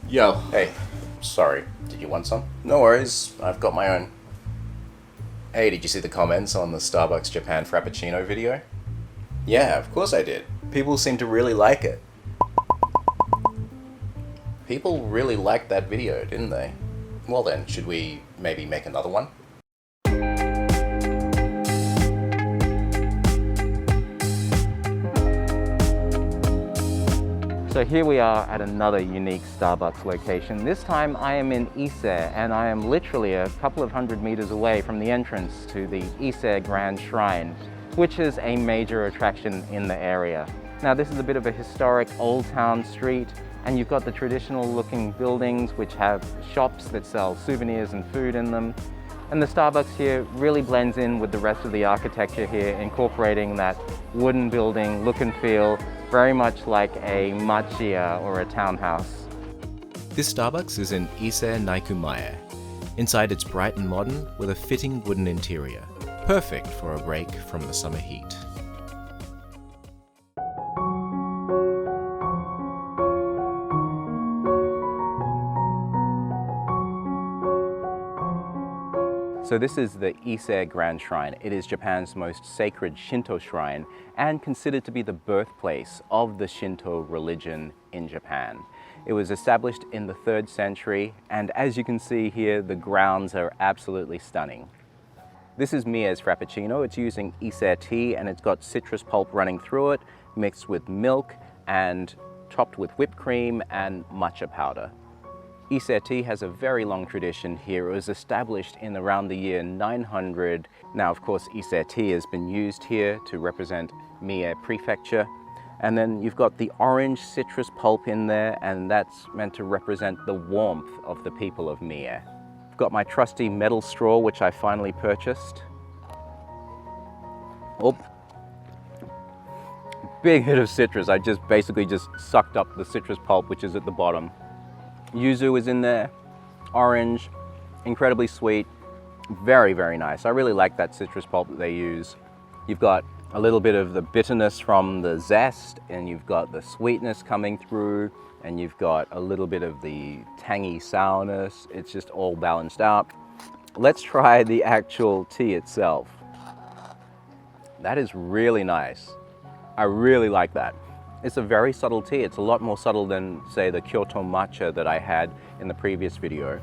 Yo, Hey, sorry, did you want some? No worries, I've got my own. Hey, did you see the comments on the Starbucks Japan Frappuccino video? Yeah, of course I did. People seem to really like it. People really liked that video, didn't they? Well then, should we maybe make another one? So here we are at another unique Starbucks location. This time I am in Ise, and I am literally a couple of hundred meters away from the entrance to the Ise Grand Shrine, which is a major attraction in the area. Now this is a bit of a historic old town street, and you've got the traditional looking buildings which have shops that sell souvenirs and food in them. And the Starbucks here really blends in with the rest of the architecture here, incorporating that wooden building look and feel, very much like a machiya or a townhouse. This Starbucks is in Ise Naikumae. Inside it's bright and modern with a fitting wooden interior. Perfect for a break from the summer heat. So this is the Ise Grand Shrine. It is Japan's most sacred Shinto shrine and considered to be the birthplace of the Shinto religion in Japan. It was established in the 3rd century, and as you can see here, the grounds are absolutely stunning. This is Mia's Frappuccino. It's using Ise tea, and it's got citrus pulp running through it, mixed with milk and topped with whipped cream and matcha powder. Ise tea has a very long tradition here. It was established in around the year 900. Now, of course, Ise tea has been used here to represent Mie Prefecture. And then you've got the orange citrus pulp in there, and that's meant to represent the warmth of the people of Mie. I've got my trusty metal straw, which I finally purchased. Oh, big hit of citrus. I basically just sucked up the citrus pulp, which is at the bottom. Yuzu is in there, orange, incredibly sweet, very, very nice. I really like that citrus pulp that they use. You've got a little bit of the bitterness from the zest, and you've got the sweetness coming through, and you've got a little bit of the tangy sourness. It's just all balanced out. Let's try the actual tea itself. That is really nice. I really like that. It's a very subtle tea. It's a lot more subtle than, say, the Kyoto matcha that I had in the previous video,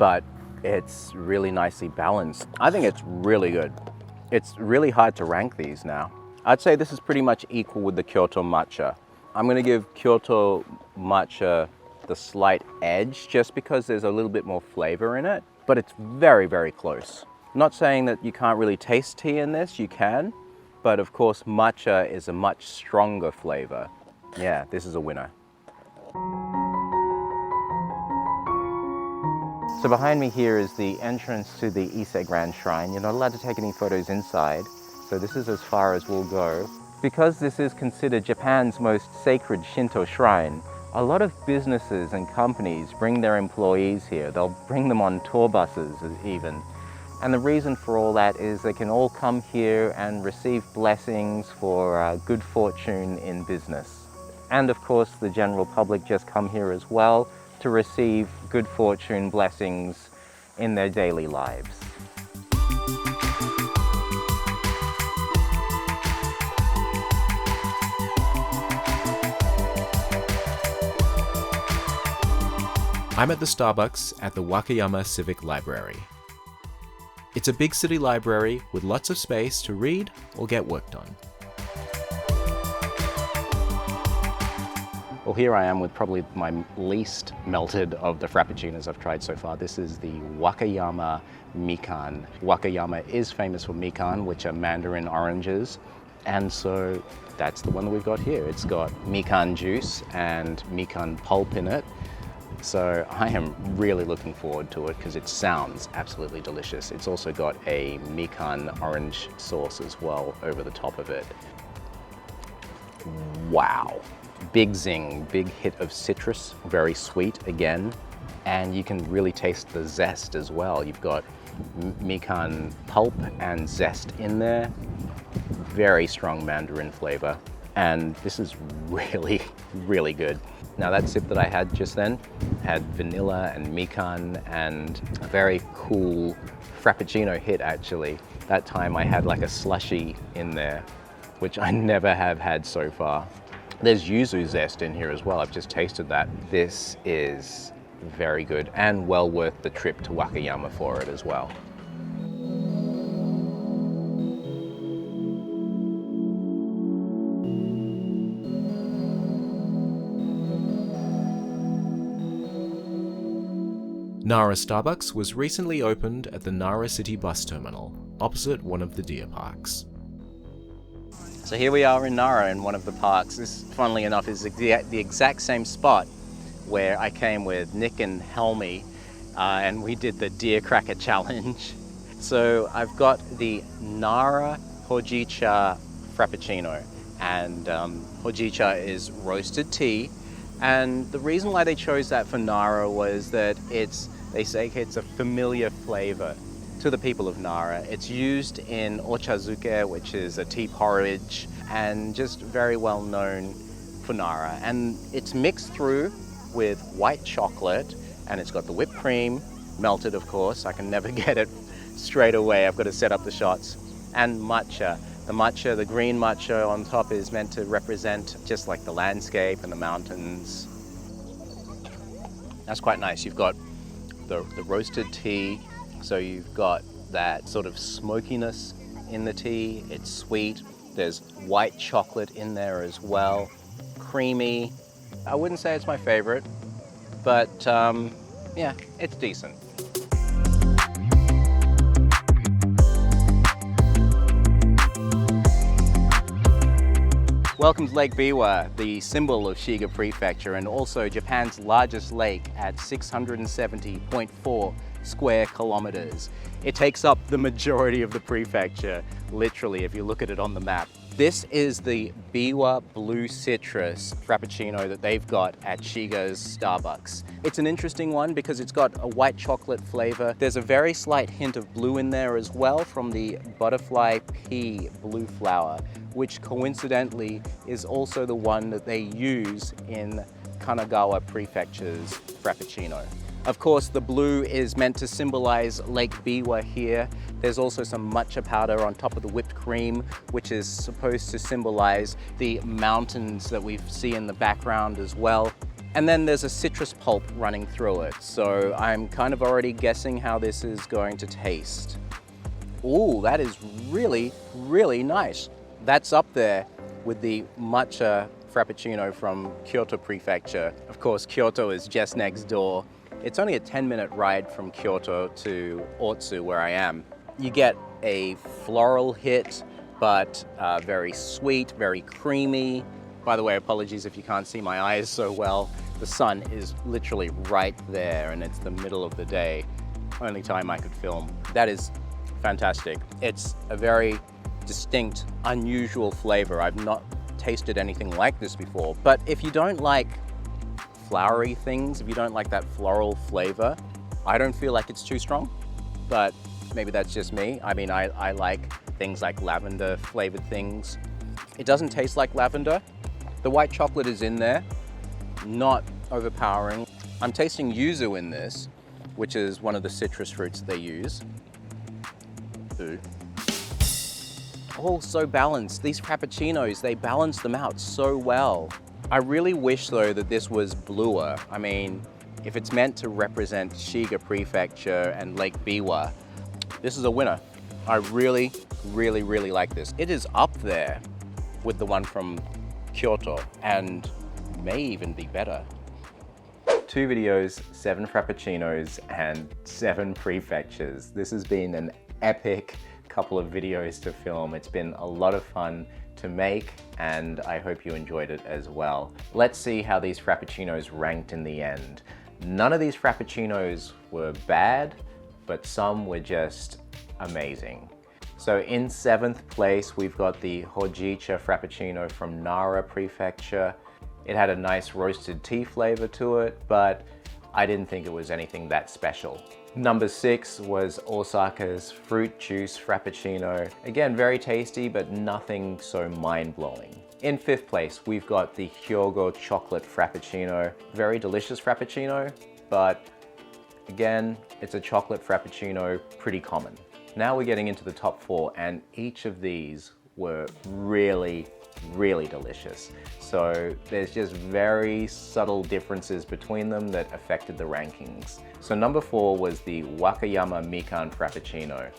but it's really nicely balanced. I think it's really good. It's really hard to rank these now. I'd say this is pretty much equal with the Kyoto matcha. I'm gonna give Kyoto matcha the slight edge just because there's a little bit more flavor in it, but it's very, very close. Not saying that you can't really taste tea in this, you can, but of course matcha is a much stronger flavor. Yeah, this is a winner. So behind me here is the entrance to the Ise Grand Shrine. You're not allowed to take any photos inside, so this is as far as we'll go. Because this is considered Japan's most sacred Shinto shrine, a lot of businesses and companies bring their employees here. They'll bring them on tour buses even. And the reason for all that is they can all come here and receive blessings for good fortune in business. And of course, the general public just come here as well to receive good fortune blessings in their daily lives. I'm at the Starbucks at the Wakayama Civic Library. It's a big city library with lots of space to read or get work done. Well, here I am with probably my least melted of the Frappuccinos I've tried so far. This is the Wakayama Mikan. Wakayama is famous for Mikan, which are mandarin oranges. And so that's the one that we've got here. It's got Mikan juice and Mikan pulp in it. So I am really looking forward to it because it sounds absolutely delicious. It's also got a Mikan orange sauce as well over the top of it. Wow. Big zing, big hit of citrus, very sweet again. And you can really taste the zest as well. You've got Mikan pulp and zest in there. Very strong mandarin flavor. And this is really, really good. Now that sip that I had just then had vanilla and mikan and a very cool Frappuccino hit actually. That time I had like a slushy in there, which I never have had so far. There's yuzu zest in here as well. I've just tasted that. This is very good and well worth the trip to Wakayama for it as well. Nara Starbucks was recently opened at the Nara City bus terminal, opposite one of the deer parks. So here we are in Nara in one of the parks. This, funnily enough, is the exact same spot where I came with Nick and Helmy and we did the deer cracker challenge. So I've got the Nara Hojicha Frappuccino, and Hojicha is roasted tea. And the reason why they chose that for Nara was that they say it's a familiar flavor to the people of Nara. It's used in ochazuke, which is a tea porridge, and just very well known for Nara. And it's mixed through with white chocolate, and it's got the whipped cream, melted of course. I can never get it straight away. I've got to set up the shots. And matcha. The matcha, the green matcha on top is meant to represent just like the landscape and the mountains. That's quite nice. You've got the roasted tea, so you've got that sort of smokiness in the tea. It's sweet. There's white chocolate in there as well. Creamy. I wouldn't say it's my favorite, but yeah, it's decent. Welcome to Lake Biwa, the symbol of Shiga Prefecture and also Japan's largest lake at 670.4 square kilometers. It takes up the majority of the prefecture, literally, if you look at it on the map. This is the Biwa Blue Citrus Frappuccino that they've got at Shiga's Starbucks. It's an interesting one because it's got a white chocolate flavor. There's a very slight hint of blue in there as well from the butterfly pea blue flower, which coincidentally is also the one that they use in Kanagawa Prefecture's Frappuccino. Of course, the blue is meant to symbolize Lake Biwa here. There's also some matcha powder on top of the whipped cream, which is supposed to symbolize the mountains that we see in the background as well. And then there's a citrus pulp running through it. So I'm kind of already guessing how this is going to taste. Ooh, that is really, really nice. That's up there with the matcha Frappuccino from Kyoto Prefecture. Of course, Kyoto is just next door. It's only a 10-minute ride from Kyoto to Otsu, where I am. You get a floral hit, but very sweet, very creamy. By the way, apologies if you can't see my eyes so well. The sun is literally right there, and it's the middle of the day. Only time I could film. That is fantastic. It's a very distinct, unusual flavor. I've not tasted anything like this before. But if you don't like flowery things, if you don't like that floral flavor, I don't feel like it's too strong, but maybe that's just me. I mean, I like things like lavender flavored things. It doesn't taste like lavender. The white chocolate is in there, not overpowering. I'm tasting yuzu in this, which is one of the citrus fruits that they use. Ooh. All so balanced. These Frappuccinos, they balance them out so well. I really wish though that this was bluer. I mean, if it's meant to represent Shiga Prefecture and Lake Biwa, this is a winner. I really, really, really like this. It is up there with the one from Kyoto and may even be better. 2 videos, 7 Frappuccinos, and 7 prefectures. This has been an epic couple of videos to film. It's been a lot of fun to make, and I hope you enjoyed it as well. Let's see how these Frappuccinos ranked in the end. None of these Frappuccinos were bad, but some were just amazing. So in 7th place, we've got the Hojicha Frappuccino from Nara Prefecture. It had a nice roasted tea flavor to it, but I didn't think it was anything that special. Number 6 was Osaka's Fruit Juice Frappuccino. Again, very tasty, but nothing so mind-blowing. In 5th place, we've got the Hyogo chocolate frappuccino. Very delicious frappuccino, but again, it's a chocolate frappuccino, pretty common. Now we're getting into the top 4, and each of these were really delicious. So there's just very subtle differences between them that affected the rankings. So number 4 was the Wakayama Mikan Frappuccino.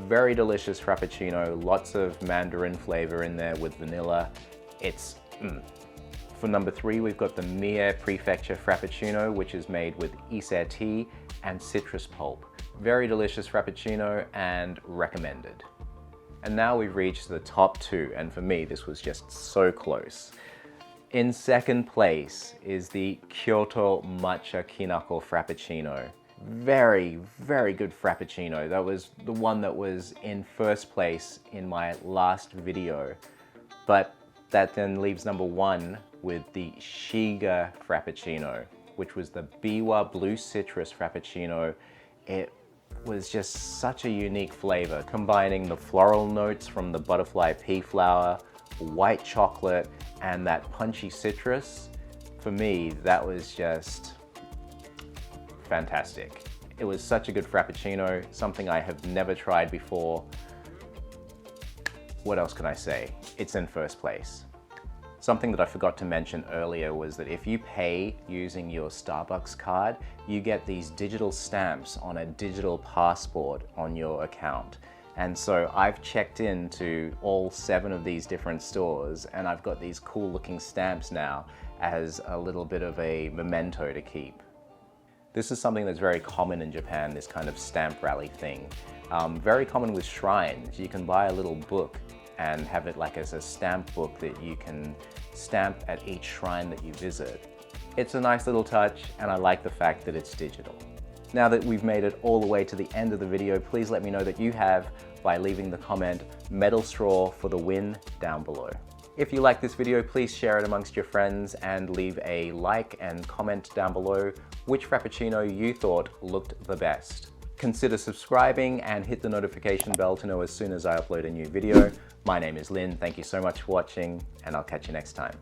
Very delicious Frappuccino, lots of mandarin flavor in there with vanilla. It's For number 3, we've got the Mie Prefecture Frappuccino, which is made with Ise tea and citrus pulp. Very delicious Frappuccino and recommended. And now we've reached the top 2, and for me, this was just so close. In 2nd place is the Kyoto Matcha Kinako Frappuccino. Very good Frappuccino. That was the one that was in 1st place in my last video. But that then leaves number 1 with the Shiga Frappuccino, which was the Biwa Blue Citrus Frappuccino. It was just such a unique flavor, combining the floral notes from the butterfly pea flower, white chocolate, and that punchy citrus. For me, that was just fantastic. It was such a good Frappuccino, something I have never tried before. What else can I say? It's in 1st place. Something that I forgot to mention earlier was that if you pay using your Starbucks card, you get these digital stamps on a digital passport on your account. And so I've checked into all 7 of these different stores, and I've got these cool looking stamps now as a little bit of a memento to keep. This is something that's very common in Japan, this kind of stamp rally thing. Very common with shrines. You can buy a little book and have it like as a stamp book that you can stamp at each shrine that you visit. It's a nice little touch, and I like the fact that it's digital. Now that we've made it all the way to the end of the video, please let me know that you have by leaving the comment "Metal Straw for the win" down below. If you like this video, please share it amongst your friends and leave a like and comment down below which Frappuccino you thought looked the best. Consider subscribing and hit the notification bell to know as soon as I upload a new video. My name is Lin, thank you so much for watching, and I'll catch you next time.